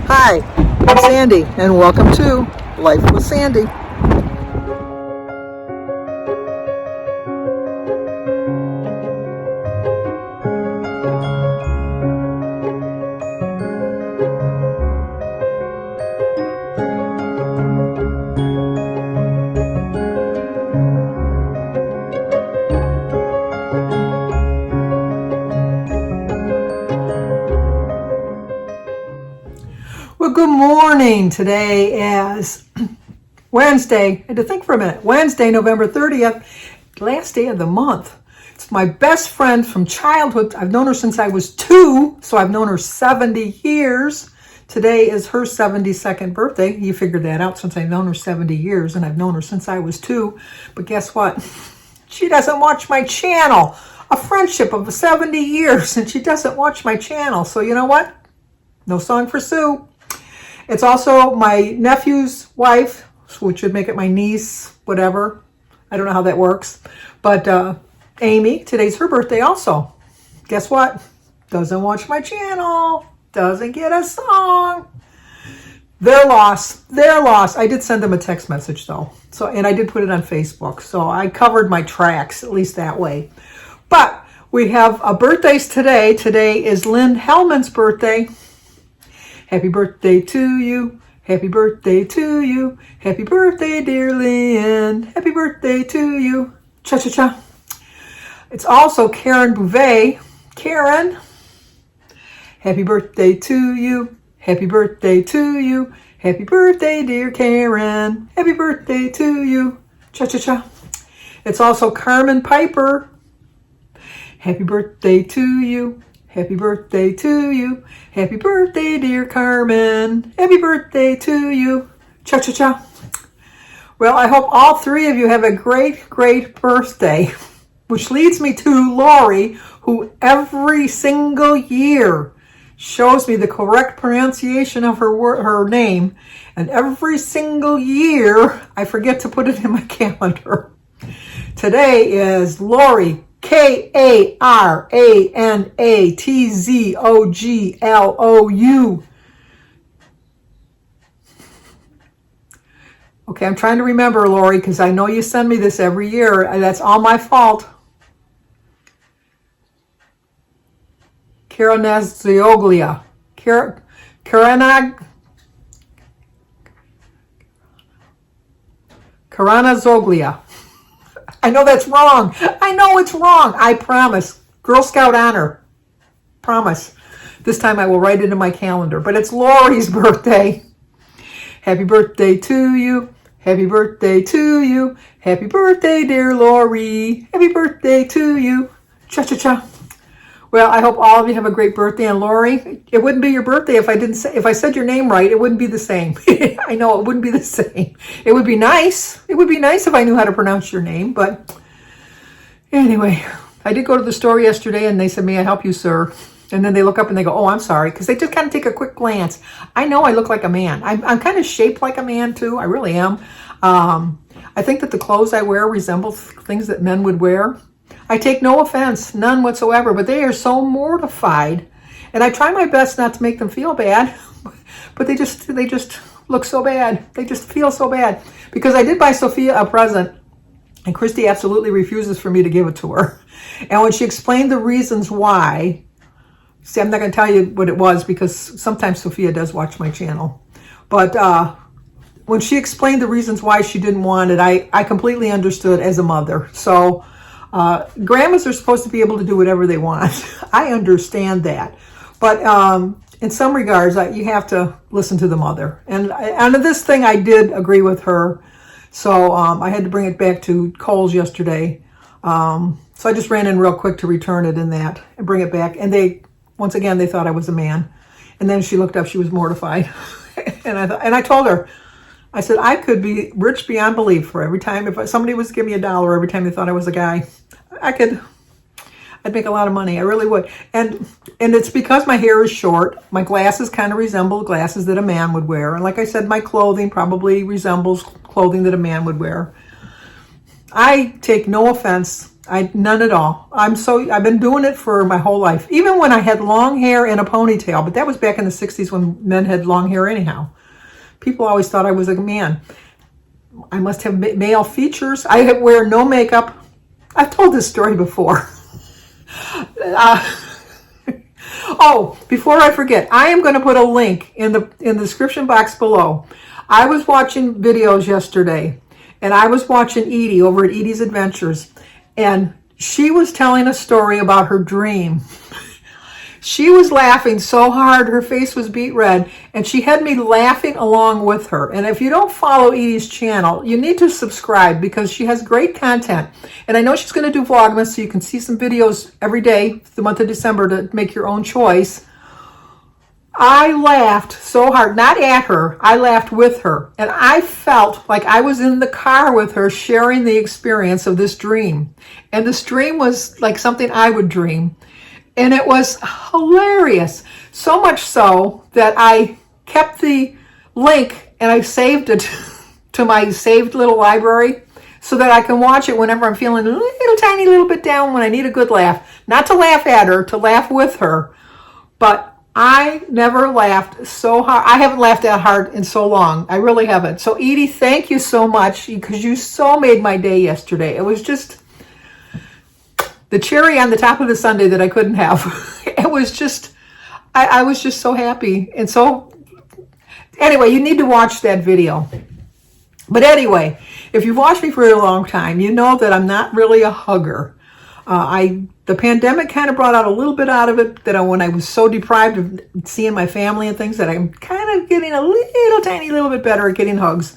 Hi, I'm Sandy, and welcome to Life with Sandy. Well, good morning. Today is Wednesday. I had to think for a minute. Wednesday, November 30th, last day of the month. It's my best friend from childhood. I've known her since I was 2, so I've known her 70 years. Today is her 72nd birthday. You figured that out since I've known her 70 years, and I've known her since I was 2. But guess what? She doesn't watch my channel. A friendship of 70 years, and she doesn't watch my channel. So you know what? No song for Sue. It's also my nephew's wife, which would make it my niece, whatever. I don't know how that works. But Amy, today's her birthday also. Guess what? Doesn't watch my channel. Doesn't get a song. Their loss. Their loss. I did send them a text message though. And I did put it on Facebook. So I covered my tracks, at least that way. But we have birthdays today. Today is Lynn Hellman's birthday. Happy birthday to you. Happy birthday to you. Happy birthday, dear Lynn. Happy birthday to you. Cha-cha-cha. It's also Karen Bouvet. Karen, happy birthday to you. Happy birthday to you. Happy birthday, dear Karen. Happy birthday to you. Cha-cha-cha. It's also Carmen Piper. Happy birthday to you. Happy birthday to you. Happy birthday, dear Carmen. Happy birthday to you. Cha-cha-cha. Well, I hope all three of you have a great, great birthday. Which leads me to Lori, who every single year shows me the correct pronunciation of her name. And every single year, I forget to put it in my calendar. Today is Lori, Karanatzoglou. Okay, I'm trying to remember, Lori, because I know you send me this every year. That's all my fault. Karanatzoglou. Karanatzoglou. I know that's wrong. I know it's wrong. I promise. Girl Scout honor. Promise. This time I will write it in my calendar. But it's Lori's birthday. Happy birthday to you. Happy birthday to you. Happy birthday, dear Lori. Happy birthday to you. Cha-cha-cha. Well, I hope all of you have a great birthday. And Lori, it wouldn't be your birthday if I said your name right. It wouldn't be the same. I know it wouldn't be the same. It would be nice. It would be nice if I knew how to pronounce your name. But anyway, I did go to the store yesterday and they said, "May I help you, sir?" And then they look up and they go, "Oh, I'm sorry," because they just kind of take a quick glance. I know I look like a man. I'm kind of shaped like a man too. I really am. I think that the clothes I wear resemble things that men would wear. I take no offense, none whatsoever, but they are so mortified. And I try my best not to make them feel bad, but they just look so bad. They just feel so bad. Because I did buy Sophia a present, and Christy absolutely refuses for me to give it to her. And when she explained the reasons why, see, I'm not going to tell you what it was because sometimes Sophia does watch my channel. But when she explained the reasons why she didn't want it, I completely understood as a mother. So grandmas are supposed to be able to do whatever they want. I understand that. But in some regards, you have to listen to the mother. And on this thing, I did agree with her. So I had to bring it back to Kohl's yesterday. So I just ran in real quick to return it and bring it back. And once again, they thought I was a man. And then she looked up, she was mortified. and I told her, I said, I could be rich beyond belief for every time. If somebody was to give me $1 every time they thought I was a guy, I'd make a lot of money. I really would. And it's because my hair is short. My glasses kind of resemble glasses that a man would wear. And like I said, my clothing probably resembles clothing that a man would wear. I take no offense None at all. I've been doing it for my whole life. Even when I had long hair and a ponytail, but that was back in the 60s when men had long hair anyhow. People always thought I was a man. I must have male features. I wear no makeup. I've told this story before. Oh, before I forget, I am going to put a link in the description box below. I was watching videos yesterday, and I was watching Edie over at Edie's Adventures, and she was telling a story about her dream. She was laughing so hard, her face was beet red, and she had me laughing along with her. And if you don't follow Edie's channel, you need to subscribe because she has great content. And I know she's going to do Vlogmas, so you can see some videos every day, the month of December, to make your own choice. I laughed so hard, not at her, I laughed with her. And I felt like I was in the car with her sharing the experience of this dream. And this dream was like something I would dream. And it was hilarious. So much so that I kept the link and I saved it to my saved little library so that I can watch it whenever I'm feeling a tiny little bit down, when I need a good laugh. Not to laugh at her, to laugh with her. But I never laughed so hard. I haven't laughed that hard in so long. I really haven't. So Edie, thank you so much because you so made my day yesterday. It was just the cherry on the top of the sundae that I couldn't have. It was just, I was just so happy. And so, anyway, you need to watch that video. But anyway, if you've watched me for a long time, you know that I'm not really a hugger. The pandemic kind of brought out a little bit out of it, that when I was so deprived of seeing my family and things, that I'm kind of getting a little tiny little bit better at getting hugs.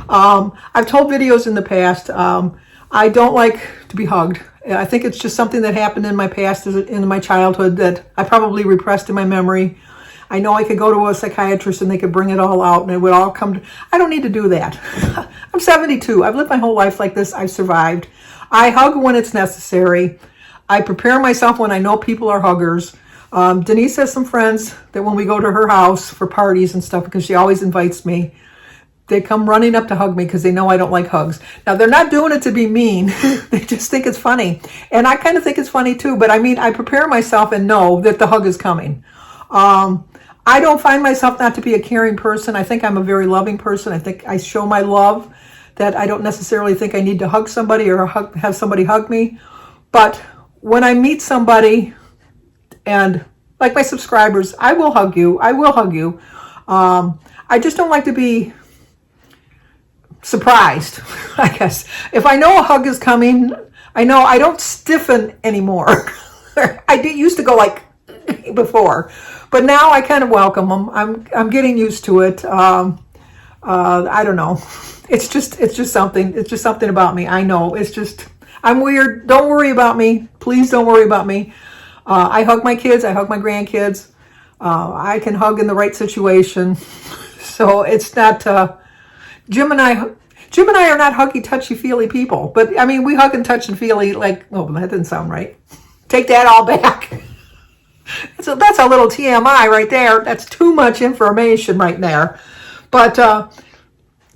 I've told videos in the past, I don't like to be hugged. I think it's just something that happened in my past, in my childhood, that I probably repressed in my memory. I know I could go to a psychiatrist and they could bring it all out and it would all come to, I don't need to do that. I'm 72. I've lived my whole life like this. I've survived. I hug when it's necessary. I prepare myself when I know people are huggers. Denise has some friends that when we go to her house for parties and stuff, because she always invites me, they come running up to hug me because they know I don't like hugs. Now, they're not doing it to be mean. They just think it's funny. And I kind of think it's funny too, but I mean, I prepare myself and know that the hug is coming. I don't find myself not to be a caring person. I think I'm a very loving person. I think I show my love, that I don't necessarily think I need to hug somebody or have somebody hug me. But when I meet somebody, and like my subscribers, I will hug you. I will hug you. I just don't like to be surprised, I guess. If I know a hug is coming, I know I don't stiffen anymore. I used to go like before, but now I kind of welcome them. I'm getting used to it. I don't know. It's just something about me. I know. It's just, I'm weird. Don't worry about me. Please don't worry about me. I hug my kids. I hug my grandkids. I can hug in the right situation. So it's not, Jim and I are not huggy, touchy, feely people. But I mean, we hug and touch and feely like, oh, that didn't sound right. Take that all back. So that's a little TMI right there. That's too much information right there. But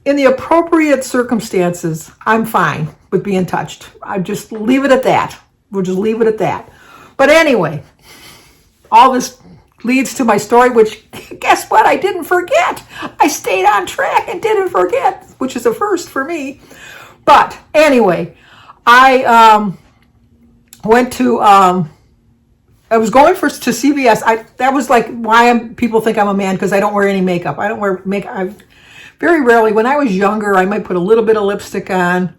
in the appropriate circumstances, I'm fine with being touched. I just leave it at that. We'll just leave it at that. But anyway, all this leads to my story, which, guess what? I didn't forget. I stayed on track and didn't forget, which is a first for me. But anyway, I went to, I was going to CVS. That was like why people think I'm a man, because I don't wear any makeup. I don't wear makeup. Very rarely. When I was younger, I might put a little bit of lipstick on,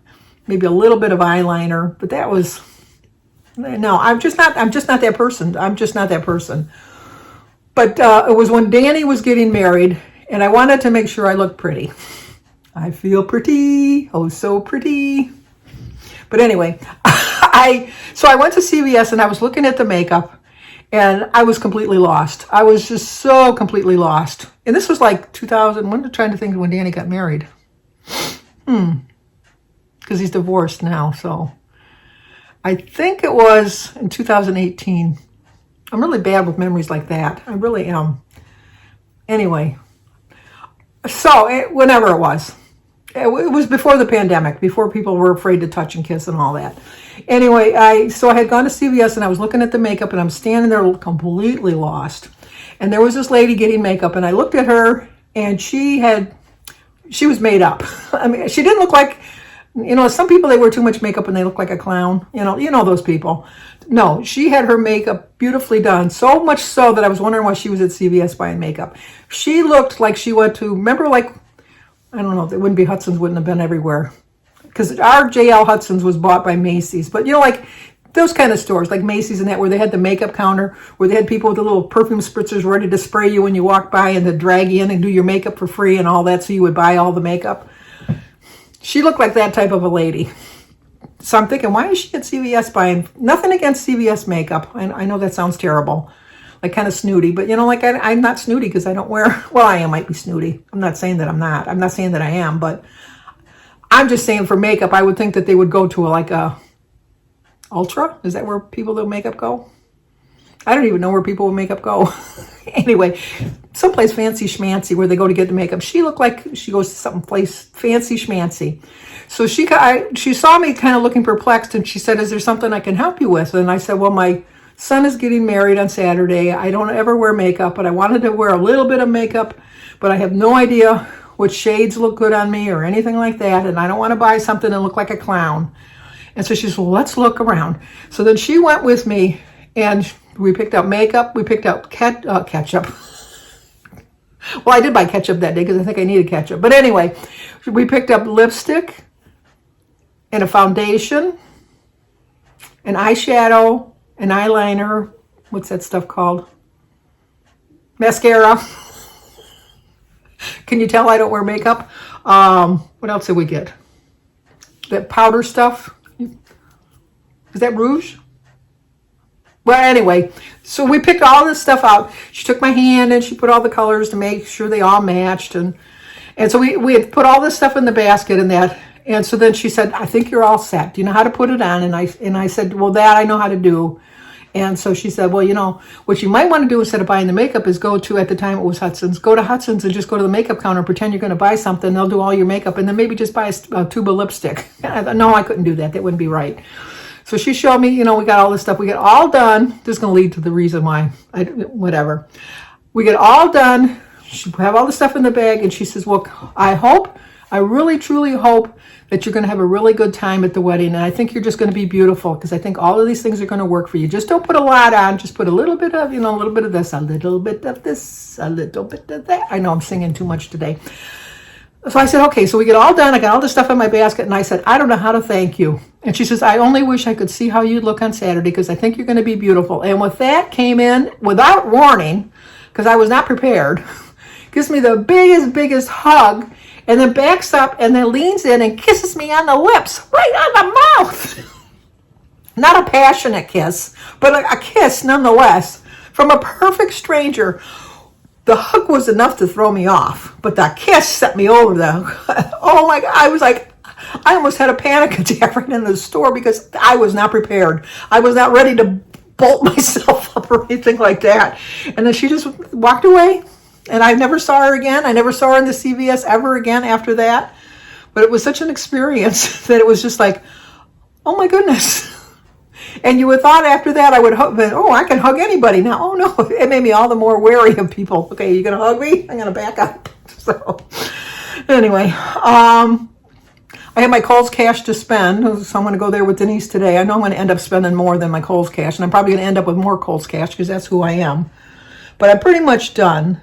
maybe a little bit of eyeliner, but that was, no, I'm just not that person. I'm just not that person. But it was when Danny was getting married, and I wanted to make sure I looked pretty. I feel pretty, oh so pretty. But anyway, so I went to CVS and I was looking at the makeup, and I was completely lost. I was just so completely lost. And this was like 2000, I'm trying to think of when Danny got married. Because he's divorced now, so. I think it was in 2018. I'm really bad with memories like that. I really am. Anyway, so whenever it was. It was before the pandemic, before people were afraid to touch and kiss and all that. Anyway, I had gone to CVS and I was looking at the makeup and I'm standing there completely lost. And there was this lady getting makeup and I looked at her and she was made up. I mean, she didn't look like, some people, they wear too much makeup and they look like a clown. You know those people. No, she had her makeup beautifully done, so much so that I was wondering why she was at CVS buying makeup. She looked like she went to, remember, like, I don't know, it wouldn't be Hudson's, wouldn't have been everywhere. Because our JL Hudson's was bought by Macy's. But, like those kind of stores, like Macy's and that, where they had the makeup counter, where they had people with the little perfume spritzers ready to spray you when you walk by and to drag you in and do your makeup for free and all that, so you would buy all the makeup. She looked like that type of a lady. So I'm thinking, why is she at CVS buying? Nothing against CVS makeup. I know that sounds terrible, like kind of snooty, but like I'm not snooty because I don't wear, well, I might be snooty. I'm not saying that I'm not. I'm not saying that I am, but I'm just saying for makeup, I would think that they would go to like a Ultra. Is that where people with makeup go? I don't even know where people with makeup go. Anyway, someplace fancy schmancy where they go to get the makeup. She looked like she goes to some place fancy schmancy. So she saw me kind of looking perplexed and she said, is there something I can help you with? And I said, well, my son is getting married on Saturday. I don't ever wear makeup, but I wanted to wear a little bit of makeup, but I have no idea what shades look good on me or anything like that. And I don't want to buy something and look like a clown. And so she said, well, let's look around. So then she went with me and we picked up makeup. We picked up ketchup. Well, I did buy ketchup that day because I think I needed ketchup. But anyway, we picked up lipstick and a foundation, an eyeshadow, an eyeliner. What's that stuff called? Mascara. Can you tell I don't wear makeup? What else did we get? That powder stuff. Is that rouge? Well, anyway, so we picked all this stuff out. She took my hand and she put all the colors to make sure they all matched. And so we had put all this stuff in the basket and that. And so then she said, I think you're all set. Do you know how to put it on? And I said, well, that I know how to do. And so she said, well, what you might want to do instead of buying the makeup is go to, at the time it was Hudson's, go to Hudson's and just go to the makeup counter and pretend you're going to buy something. They'll do all your makeup and then maybe just buy a tube of lipstick. And I thought, no, I couldn't do that. That wouldn't be right. So she showed me, we got all this stuff. We get all done. This is going to lead to the reason why, whatever. We get all done. She have all the stuff in the bag and she says, well, I really, truly hope that you're going to have a really good time at the wedding. And I think you're just going to be beautiful because I think all of these things are going to work for you. Just don't put a lot on. Just put a little bit of, a little bit of this, a little bit of this, a little bit of that. I know I'm singing too much today. So I said, okay, so we get all done. I got all the stuff in my basket. And I said, I don't know how to thank you. And she says, I only wish I could see how you look on Saturday because I think you're going to be beautiful. And with that came in without warning because I was not prepared. Gives me the biggest hug. And then backs up and then leans in and kisses me on the lips, right on the mouth. Not a passionate kiss, but a kiss nonetheless from a perfect stranger. The hug was enough to throw me off, but the kiss set me over oh my God, I was like, I almost had a panic attack right in the store because I was not prepared. I was not ready to bolt myself up or anything like that. And then she just walked away. And I never saw her again. I never saw her in the CVS ever again after that. But it was such an experience that it was just like, oh my goodness. And you would have thought after that I would hug, I can hug anybody now. Oh no, it made me all the more wary of people. Okay, you going to hug me? I'm going to back up. So anyway, I have my Kohl's cash to spend. So I'm going to go there with Denise today. I know I'm going to end up spending more than my Kohl's cash. And I'm probably going to end up with more Kohl's cash because that's who I am. But I'm pretty much done.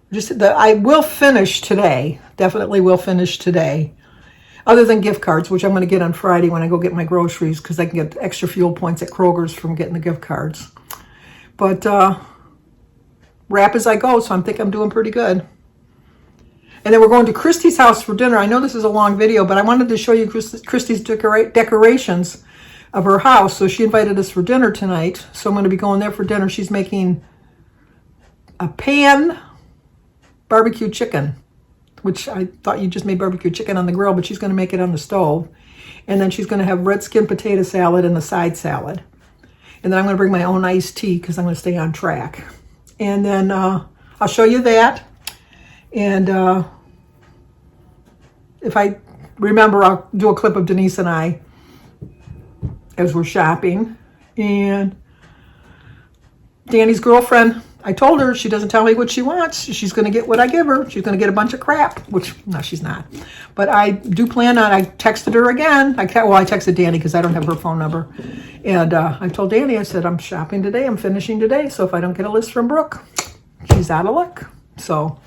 I will finish today. Definitely will finish today. Other than gift cards, which I'm going to get on Friday when I go get my groceries because I can get extra fuel points at Kroger's from getting the gift cards. But wrap as I go, so I think I'm doing pretty good. And then we're going to Christy's house for dinner. I know this is a long video, but I wanted to show you Christy's decorations of her house. So she invited us for dinner tonight. So I'm going to be going there for dinner. She's making a pan barbecue chicken, which I thought you just made barbecue chicken on the grill, but she's going to make it on the stove. And then she's going to have red skin potato salad and a side salad. And then I'm going to bring my own iced tea because I'm going to stay on track. And then I'll show you that. And if I remember, I'll do a clip of Denise and I as we're shopping. And Danny's girlfriend, I told her she doesn't tell me what she wants. She's going to get what I give her. She's going to get a bunch of crap, which, no, she's not. But I do plan on, I texted her again. I texted Danny because I don't have her phone number. And I told Danny, I said, I'm shopping today. I'm finishing today. So if I don't get a list from Brooke, she's out of luck. So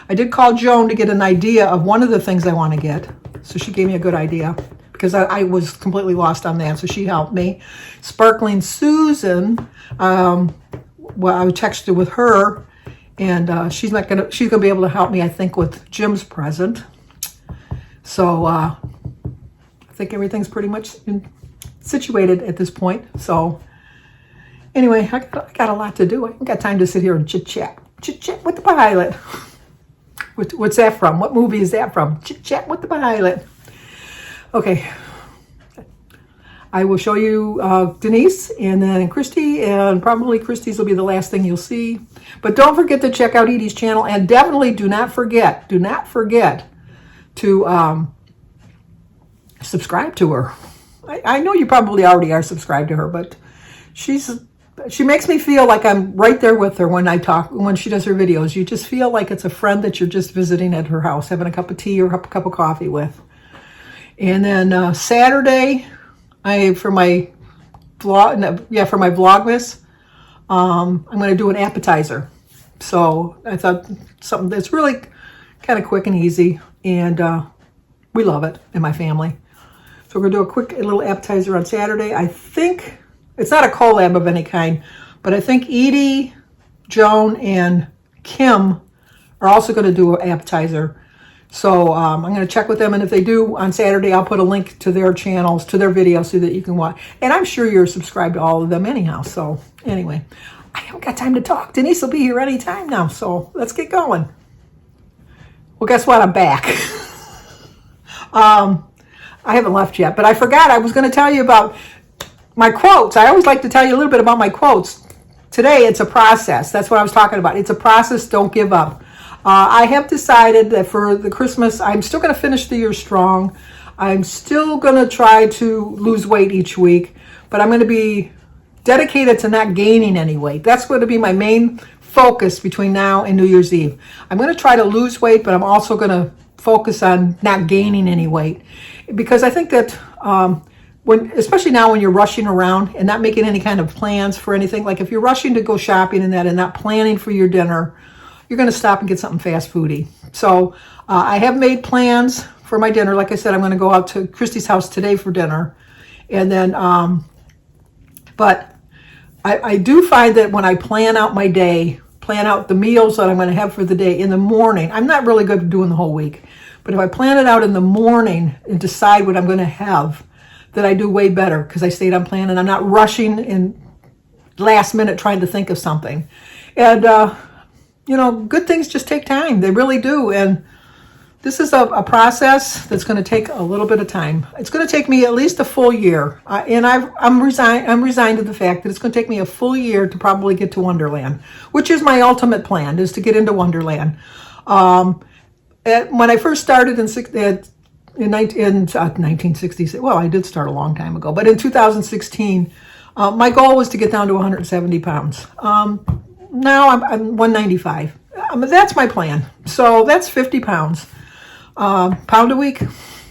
I did call Joan to get an idea of one of the things I want to get. So she gave me a good idea because I was completely lost on that. So she helped me. Sparkling Susan, well, I texted with her, and she's gonna be able to help me, I think, with Jim's present. So I think everything's pretty much situated at this point. So anyway, I got a lot to do. I haven't got time to sit here and chit chat with the pilot. What's that from? What movie is that from? Chit chat with the pilot. Okay. I will show you Denise and then Christy, and probably Christy's will be the last thing you'll see. But don't forget to check out Edie's channel, and definitely do not forget to subscribe to her. I know you probably already are subscribed to her, but she makes me feel like I'm right there with her when she does her videos. You just feel like it's a friend that you're just visiting at her house, having a cup of tea or a cup of coffee with. And then Saturday, for my Vlogmas, I'm going to do an appetizer. So I thought something that's really kind of quick and easy, and we love it in my family. So we're going to do a quick little appetizer on Saturday. I think it's not a collab of any kind, but I think Edie, Joan, and Kim are also going to do an appetizer. So I'm going to check with them, and if they do on Saturday, I'll put a link to their channels, to their videos, so that you can watch. And I'm sure you're subscribed to all of them anyhow. So anyway, I haven't got time to talk. Denise will be here any time now, so let's get going. Well, guess what? I'm back. I haven't left yet, but I forgot I was going to tell you about my quotes. I always like to tell you a little bit about my quotes. Today, it's a process. That's what I was talking about. It's a process. Don't give up. I have decided that for the Christmas, I'm still going to finish the year strong. I'm still going to try to lose weight each week, but I'm going to be dedicated to not gaining any weight. That's going to be my main focus between now and New Year's Eve. I'm going to try to lose weight, but I'm also going to focus on not gaining any weight, because I think that especially now when you're rushing around and not making any kind of plans for anything, like if you're rushing to go shopping and not planning for your dinner, you're going to stop and get something fast foody. So I have made plans for my dinner. Like I said, I'm going to go out to Christy's house today for dinner. And then, but I do find that when I plan out my day, plan out the meals that I'm going to have for the day in the morning, I'm not really good at doing the whole week. But if I plan it out in the morning and decide what I'm going to have, then I do way better, because I stayed on plan and I'm not rushing in last minute trying to think of something. And, good things just take time. They really do. And this is a process that's going to take a little bit of time. It's going to take me at least a full year. I'm resigned to the fact that it's going to take me a full year to probably get to Wonderland, which is my ultimate plan, is to get into Wonderland. When I first started in 1966, well, I did start a long time ago, but in 2016, my goal was to get down to 170 pounds. Now I'm 195. That's my plan. So that's 50 pounds. Pound a week.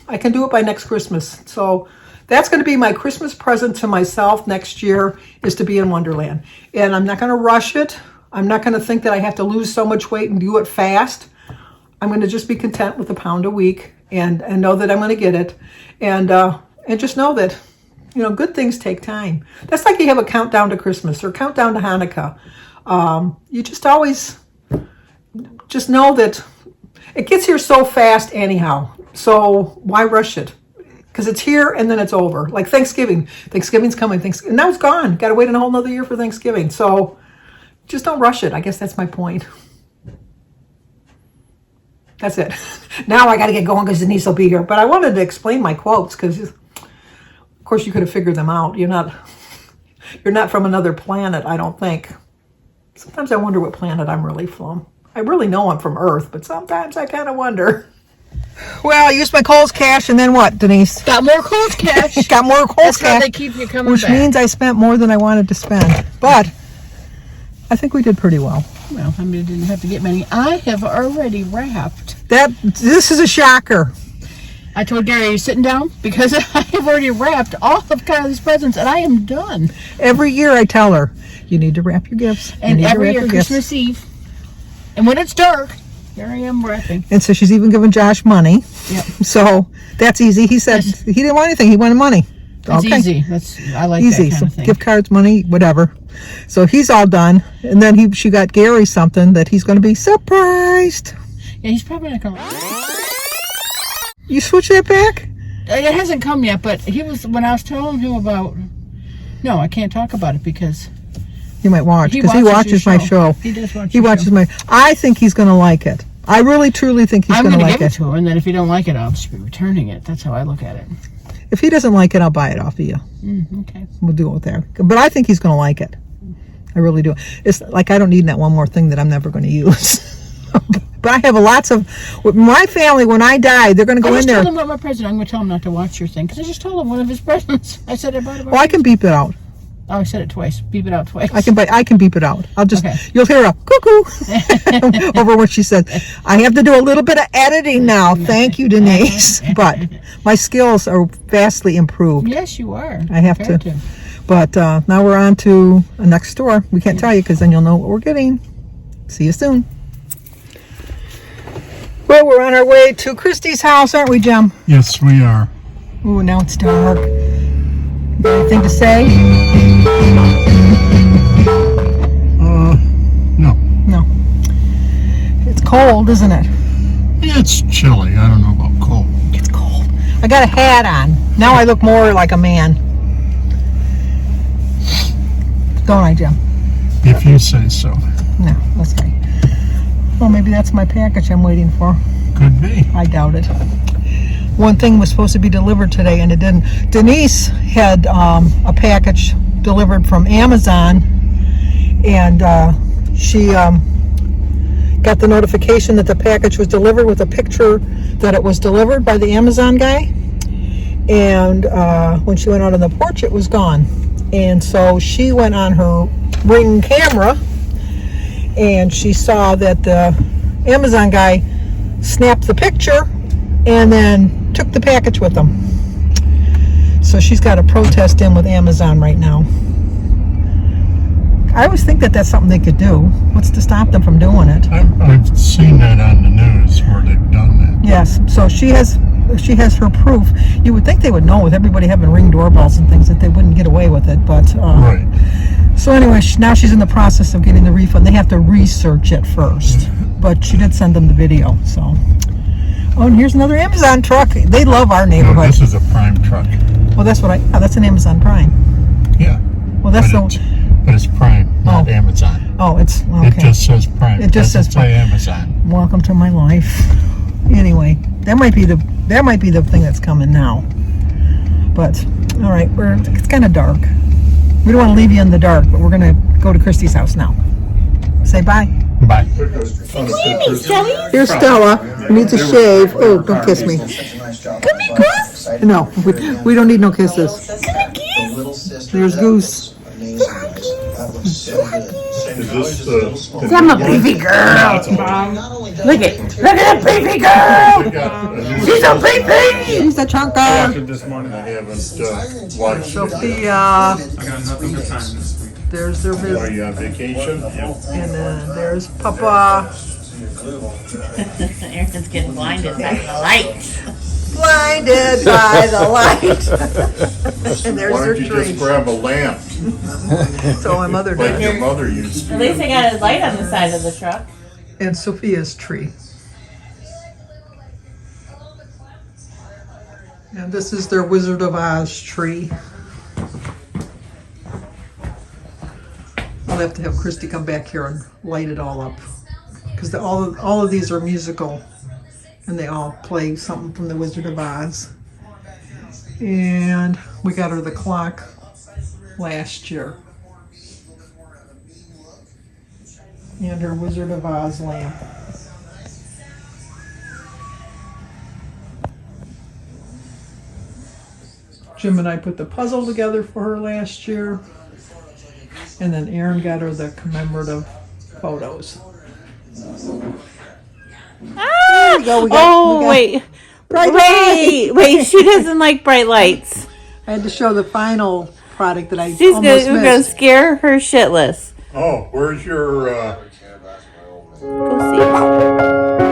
I can do it by next Christmas. So that's going to be my Christmas present to myself next year, is to be in Wonderland. And I'm not going to rush it. I'm not going to think that I have to lose so much weight and do it fast. I'm going to just be content with a pound a week and know that I'm going to get it. And just know that, good things take time. That's like you have a countdown to Christmas or countdown to Hanukkah. You just always just know that it gets here so fast anyhow. So why rush it? Because it's here and then it's over. Like Thanksgiving. Thanksgiving's coming. And now it's gone. Got to wait a whole nother year for Thanksgiving. So just don't rush it. I guess that's my point. That's it. Now I got to get going because Denise will be here. But I wanted to explain my quotes because, of course, you could have figured them out. You're not from another planet, I don't think. Sometimes I wonder what planet I'm really from. I really know I'm from Earth, but sometimes I kind of wonder. Well, I used my Kohl's cash, and then what, Denise? Got more Kohl's cash. Got more Kohl's That's how cash. they keep you coming which back. means I spent more than I wanted to spend. But I think we did pretty well. Well, I mean, I didn't have to get many. I have already wrapped. This is a shocker. I told Gary, are you sitting down? Because I have already wrapped all of Kylie's presents, and I am done. Every year I tell her, you need to wrap your gifts. And every year, Christmas Eve. And when it's dark, here I am wrapping. And so she's even given Josh money. Yep. So that's easy. He said he didn't want anything. He wanted money. That's easy. I like easy. that kind of thing. Gift cards, money, whatever. So he's all done. And then she got Gary something that he's going to be surprised. Yeah, he's probably not going to. You switch that back? It hasn't come yet, but he was, when I was telling him about, no, I can't talk about it because you might watch, because he watches my show. He does watch He watches my, I think he's going to like it. I really, truly think he's going to like it. I'm going to give it to him, and then if he don't like it, I'll just be returning it. That's how I look at it. If he doesn't like it, I'll buy it off of you. Okay. We'll do it there. But I think he's going to like it. I really do. It's like I don't need that one more thing that I'm never going to use. But I have lots of, with my family, when I die, they're going to go in there. I just told him about my present. I'm going to tell him not to watch your thing, because I just told him one of his presents. I said I bought it. Well, I can beep it out. Oh, I said it twice. Beep it out twice. I can beep it out. I'll just, okay. You'll hear a cuckoo over what she said. I have to do a little bit of editing now. Thank you, Denise. But my skills are vastly improved. Yes, you are. I have to. But now we're on to the next store. We can't tell you because then you'll know what we're getting. See you soon. Well, we're on our way to Christy's house, aren't we, Jim? Yes, we are. Ooh, now it's dark. Got anything to say? No. No. It's cold, isn't it? It's chilly. I don't know about cold. It's cold. I got a hat on. Now I look more like a man. Don't I, Jim? If you say so. No, that's right. Well, maybe that's my package I'm waiting for. Could be. I doubt it. One thing was supposed to be delivered today and it didn't. Denise had a package delivered from Amazon, and she got the notification that the package was delivered with a picture that it was delivered by the Amazon guy. And when she went out on the porch, it was gone. And so she went on her Ring camera and she saw that the Amazon guy snapped the picture and then took the package with him. So she's got a protest in with Amazon right now. I always think that that's something they could do. What's to stop them from doing it? I've seen that on the news where they've done that. Yes, so she has her proof. You would think they would know, with everybody having Ring doorbells and things, that they wouldn't get away with it, but right. So anyway, now she's in the process of getting the refund. They have to research it first, but she did send them the video. So, oh, and here's another Amazon truck. They love our neighborhood. No, this is a Prime truck. Well, that's what that's an Amazon Prime. Yeah. Well, that's but it's Prime, not Amazon. Oh, it's okay. It just says Prime. It just says Prime. Amazon. Welcome to my life. Anyway, that might be the thing that's coming now. But all right, it's kind of dark. We don't want to leave you in the dark, but we're gonna go to Christy's house now. Say bye. Bye. Here's Stella, who needs a shave. Oh, don't kiss me. Come here, Goose. No, we don't need no kisses. There's Goose. I'm a baby girl. Look at that baby girl. She's a baby. She's a chunker. This morning I haven't watched. Sophia. There's their Are business. you on vacation? And then there's Papa. Errands getting blinded by the light. Blinded by the light. And there's Why their don't you tree. just grab a lamp So my mother like did. your mother used to? At least I got his light on the side of the truck. And Sophia's tree. And this is their Wizard of Oz tree. I'll have to have Christy come back here and light it all up, because all of these are musical, and they all play something from the Wizard of Oz. And we got her the clock last year, and her Wizard of Oz lamp. Jim and I put the puzzle together for her last year. And then Aaron got her the commemorative photos. Ah! We got Wait. bright lights. Wait. She doesn't like bright lights. I had to show the final product that I We're almost gonna missed. scare her shitless. Oh, where's your, Go see.